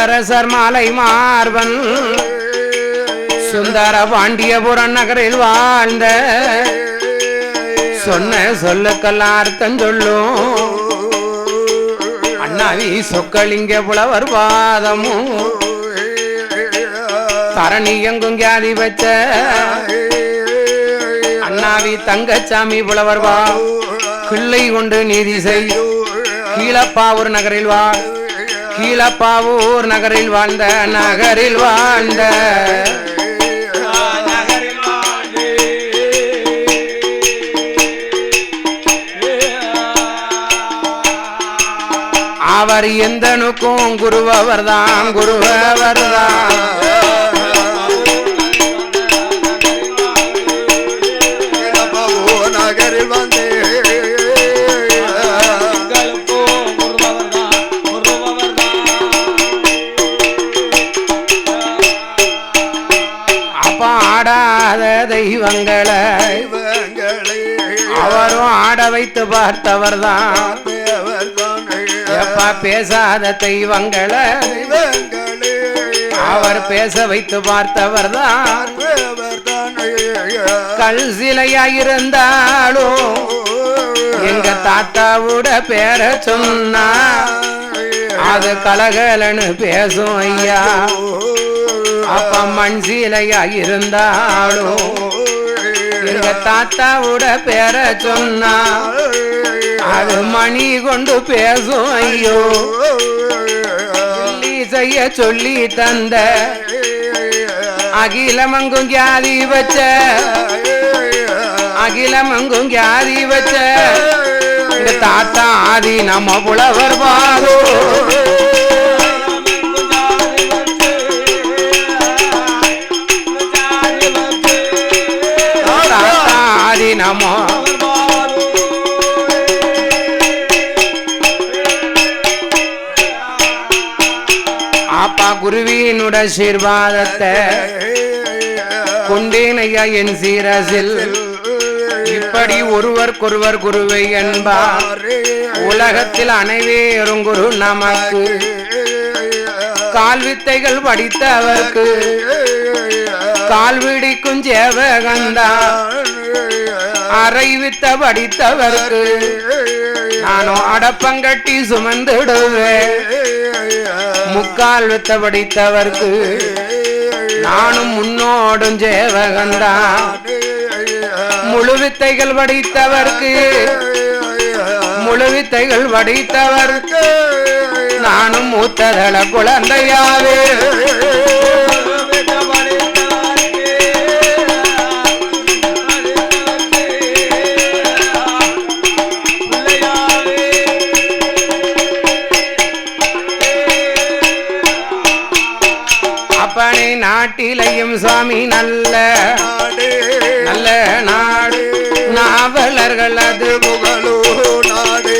சுந்தரசர் மாலை மார்பன் சுந்தர பாண்டியபுர நகரில் வாழ்ந்த சொன்ன சொல்லுக்கெல்லாம் அர்த்தம் சொல்லும் அண்ணாவி சொக்கலிங்க புலவர் பாதமும் தரணி எங்கும் கியாதி வச்ச அண்ணாவி தங்கச்சாமி புலவர் வா கிள்ளை கொண்டு நீதி செய் கீழப்பாவூர் நகரில் வாழ் கீழப்பாவூர் நகரில் வாழ்ந்த நகரில் வாழ்ந்த அவர் எந்தனுக்கும் குருவவர்தான் குருவவர்தான் நகரில் வந்து ஆடாத தெய்வங்களை அவரும் ஆட வைத்து பார்த்தவர்தான் எப்பா பேசாத தெய்வங்களை அவர் பேச வைத்து பார்த்தவர்தான் கல் சிலையாயிருந்தாலும் எங்க தாத்தாவோட பேர சொன்னா அது கலகலன்னு பேசும் ஐயா அப்ப மண் சீலையாயிருந்தாலும் எங்க தாத்தாவோட பேர சொன்னா அது மணி கொண்டு பேசும் ஐயோ செய்ய சொல்லி தந்த அகிலமங்கும் கியாதி வச்ச அகிலமங்கும் கியாதி வச்ச தாத்தா ஆதி நம்ம புலவர் பாதோ தாத்தா ஆதி நம்ம அப்பா குருவியினுட ஆசீர்வாதத்தை கொண்டேன் ஐயா என் சீரசில் இப்படி ஒருவருக்கொருவர் குருவை என்பார் உலகத்தில் அனைவரும் குரு நமக்கு கால்வித்தைகள் படித்தவர்க்கு கால்விடிக்கும் சேவகந்தான் அரைவித்த படித்தவர்க்கு நானும் அடப்பங்கட்டி சுமந்துடுவேன் முக்கால் வித்த படித்தவர்க்கு நானும் முன்னோடும் சேவகந்தான் முழு வித்தைகள் படித்தவர்க்கு முழு வித்தைகள் படித்தவர்க்கு நானும் மூத்ததள குழந்தையாவே அப்பனை நாட்டிலையும் சுவாமி நல்ல நல்ல நாடு நாவலர்கள் அது புகழோ நாடு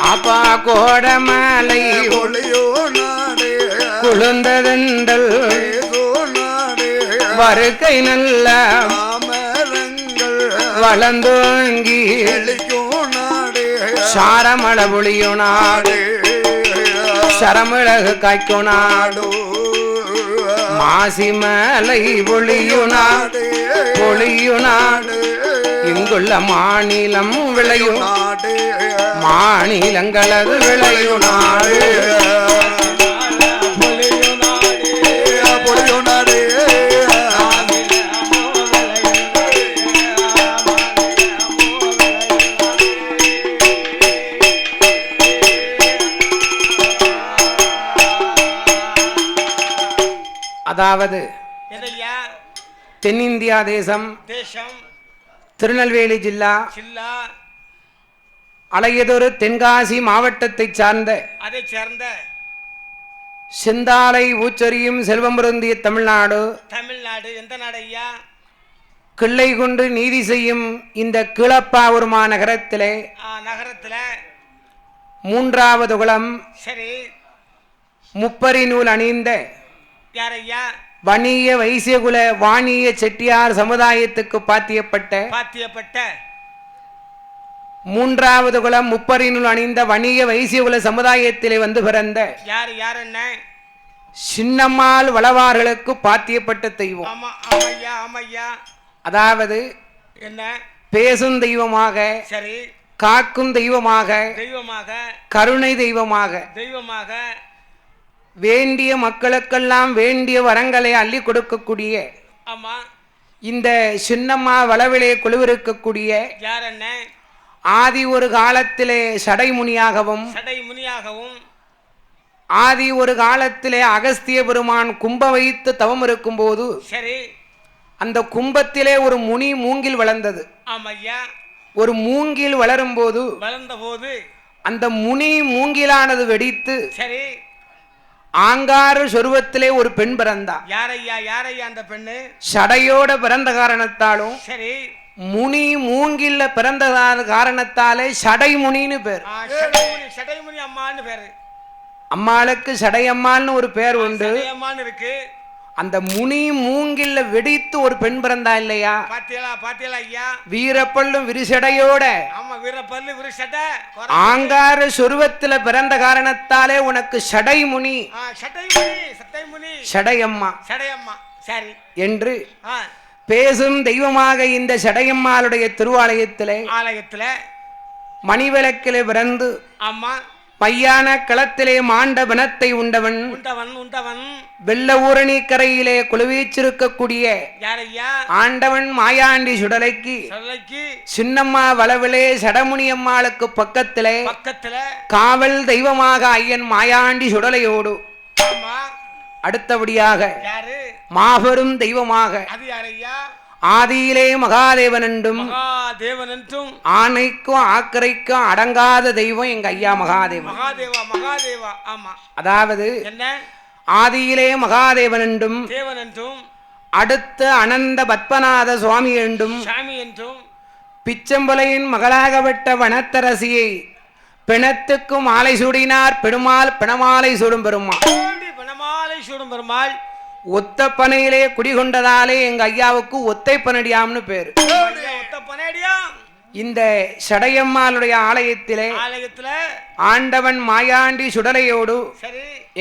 அப்பா கோடமலை ஒளியோ நாடு குழுந்ததெண்டல் வருகை நல்ல வளர்ந்தோங்கி சாரமள புளியும் நாடு சரமிளகு காய்க்கும் நாடு மாசிமலை பொழியும் நாடு பொழியும் நாடு இங்குள்ள மாநிலம் விளையும் நாடு மாநிலங்களது விளையும் நாடு அதாவது தென்னிந்தியா தேசம் திருநெல்வேலி ஜில்லா அலையதொரு தென்காசி மாவட்டத்தை சார்ந்த செந்தாலை ஊச்சரியும் செல்வம் பொருந்திய தமிழ்நாடு எந்த நாடு ஐயா? கிள்ளை கொண்டு நீதி செய்யும் இந்த கீழப்பாவூர் நகரத்திலே மூன்றாவது குளம் சரி முப்பரி நூல் அணிந்த யார் ஐயா? வணிக வைசியகுல வாணிய செட்டியார் சமுதாயத்துக்கு பாத்தியப்பட்ட மூன்றாவது குலம் முப்பரினுள் அணிந்த வணிக வைசியகுல சமுதாயத்திலே வந்து பிறந்த யார் என்ன? சின்னம்மாள் வளவார்களுக்கு பாத்தியப்பட்ட தெய்வம். ஆமா ஆமையா ஆமையா. அதாவது என்ன? பேசும் தெய்வமாக, சரி, காக்கும் தெய்வமாக, கருணை தெய்வமாக, வேண்டிய மக்களுக்கெல்லாம் வேண்டிய வரங்களை அள்ளி கொடுக்கக்கூடிய ஆமா இந்த சின்னம்மா வளவிலே குழுவிருக்கக்கூடிய யார் என்ன? ஆதி ஒரு காலத்திலே சடைமுனியாகவும் ஆதி ஒரு காலத்திலே அகஸ்திய பெருமான் கும்ப வைத்து தவம் இருக்கும் போது சரி, அந்த கும்பத்திலே ஒரு முனி மூங்கில் வளர்ந்தது. ஒரு மூங்கில் வளரும் போது அந்த முனி மூங்கிலானது வெடித்து சரி, ஆங்கார சொருவத்திலே ஒரு பெண் பிறந்தா. யாரையா அந்த பெண்ணு? சடையோட பிறந்த காரணத்தாலும் சரி, முனி மூங்கில்ல பிறந்த காரணத்தாலே சடைமுனின்னு பேர். சடைமுனி அம்மான்னு பேரு. அம்மாளுக்கு சடையம்மான்னு ஒரு பேர் உண்டு. இருக்கு. அந்த முனி மூங்கில்ல வெடித்து ஒரு பெண் பிறந்தா இல்லையா? பாத்தியலா ஐயா? வீரப்பல்லும் விரிசடையோட, ஆமா, வீரப்பல்லு விரிசடை, ஆங்கார சொருவத்துல பிறந்த காரணத்தாலே உனக்கு சடைமுனி, சடையம்மா சரி என்று பேசும் தெய்வமாக இந்த சடையம்மாளுடைய திருவாலயத்திலே மணிவிளக்கிலே பிறந்து ஆமா மையான களத்திலே மாண்ட பிணத்தை உண்டவன் வெள்ள ஊரணி கரையிலே குழுவீச்சிருக்கக்கூடிய ஆண்டவன் மாயாண்டி சுடலைக்கு சின்னம்மா வளவிலே சடமுனியம்மாளுக்கு பக்கத்திலே காவல் தெய்வமாக ஐயன் மாயாண்டி சுடலையோடு அடுத்தபடியாக மாபெரும் தெய்வமாக ஆதியிலே மகாதேவன் என்றும் ஆணைக்கும் ஆக்கரைக்கும் அடங்காத தெய்வம் எங்க ஐயா மகாதேவன். அதாவது ஆதியிலே மகாதேவன் என்றும் அடுத்து அனந்த பத்மநாத சுவாமி என்றும் பிச்சம்பலையின் மகளாகப்பட்ட வனத்தரசியை பிணத்துக்கு மாலை சூடினார் பெருமாள். பிணமாலை சூடும் பெருமாள் ஒத்த பனையிலே குடிகொண்டதாலே எங்க ஐயாவுக்கு ஒத்தை பனடியாம்னு பேரு. இந்த சடையம்மாளுடைய ஆலயத்திலே ஆண்டவன் மாயாண்டி சுடலையோடு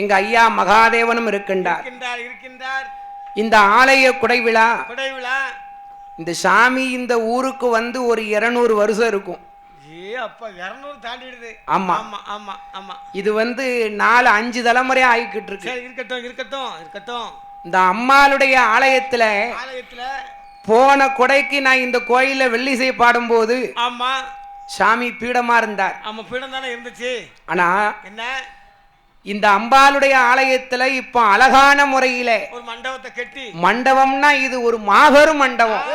எங்க ஐயா மகாதேவனும் இருக்கின்றார். இந்த ஆலய குடைவிழா இந்த சாமி இந்த ஊருக்கு வந்து ஒரு 200 வருஷம் இருக்கும். ஆமா ஆமா ஆமா. இது வந்து 4-5 தலைமுறை ஆகிக்கிட்டு இருக்கு. இருக்கட்டும். இந்த அம்மாளுடைய ஆலயத்துல போன கொடைக்கு நான் இந்த கோயில வெள்ளிசை பாடும் போது ஆமா சாமி பீடமா இருந்தார். ஆமா, பீடம் தானே இருந்துச்சு. ஆனா என்ன, இந்த அம்பாளுடைய ஆலயத்துல இப்ப அழகான முறையில ஒரு மண்டபத்தை கட்டி, மண்டபம்னா இது ஒரு மாபெரும் மண்டபம்.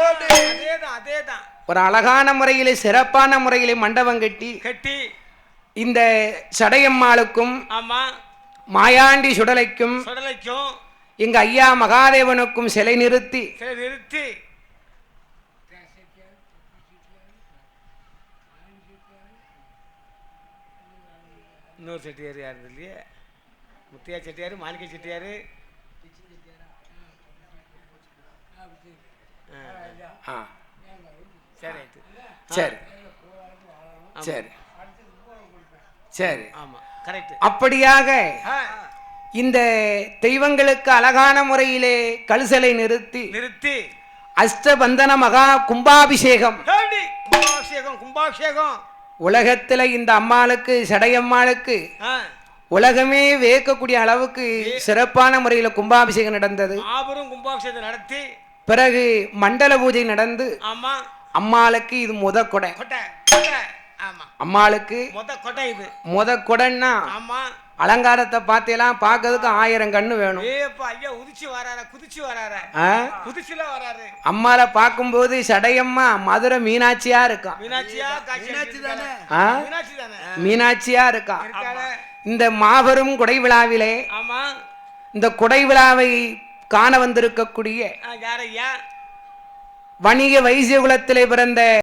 அதேதான் ஒரு அழகான முறையிலே சிறப்பான முறையிலே மண்டபம் கட்டி இந்த சடையம்மாளுக்கும் ஆமா மாயாண்டி சுடலைக்கும் எங்க ஐயா மகாதேவனுக்கும் சிலை நிறுத்தி இன்னொரு செட்டியார் யாரு இல்லையே, முத்தியா செட்டியாரு, மாணிக்க செட்டியாரு, சரி சரி சரி சரி ஆமா கரெக்ட். அப்படியாக இந்த தெய்வங்களுக்கு அழகான முறையிலே கல்சலை நிறுத்தி அஷ்டபந்தன மகா கும்பாபிஷேகம் உலகத்துல இந்த அம்மாளுக்கு சடையம்மாளுக்கு உலகமே வேக்கக்கூடிய அளவுக்கு சிறப்பான முறையில் கும்பாபிஷேகம் நடந்தது. கும்பாபிஷேகம் நடத்தி பிறகு மண்டல பூஜை நடந்து அம்மாளுக்கு இது முத கொடை. அம்மாளுக்கு முத கொடைன்னா அலங்காரத்தை பார்த்தெல்லாம் பார்க்கறதுக்கு 1000 கண்ணு வேணும். அம்மால பார்க்கும்போது சடையம்மா மதுரை மீனாட்சியா இருக்கா. மீனாட்சியா இருக்கா. இந்த மாபெரும் குடை விழாவிலே இந்த குடை விழாவை காண வந்திருக்கக்கூடிய வணிக வைசிய குலத்திலே பிறந்த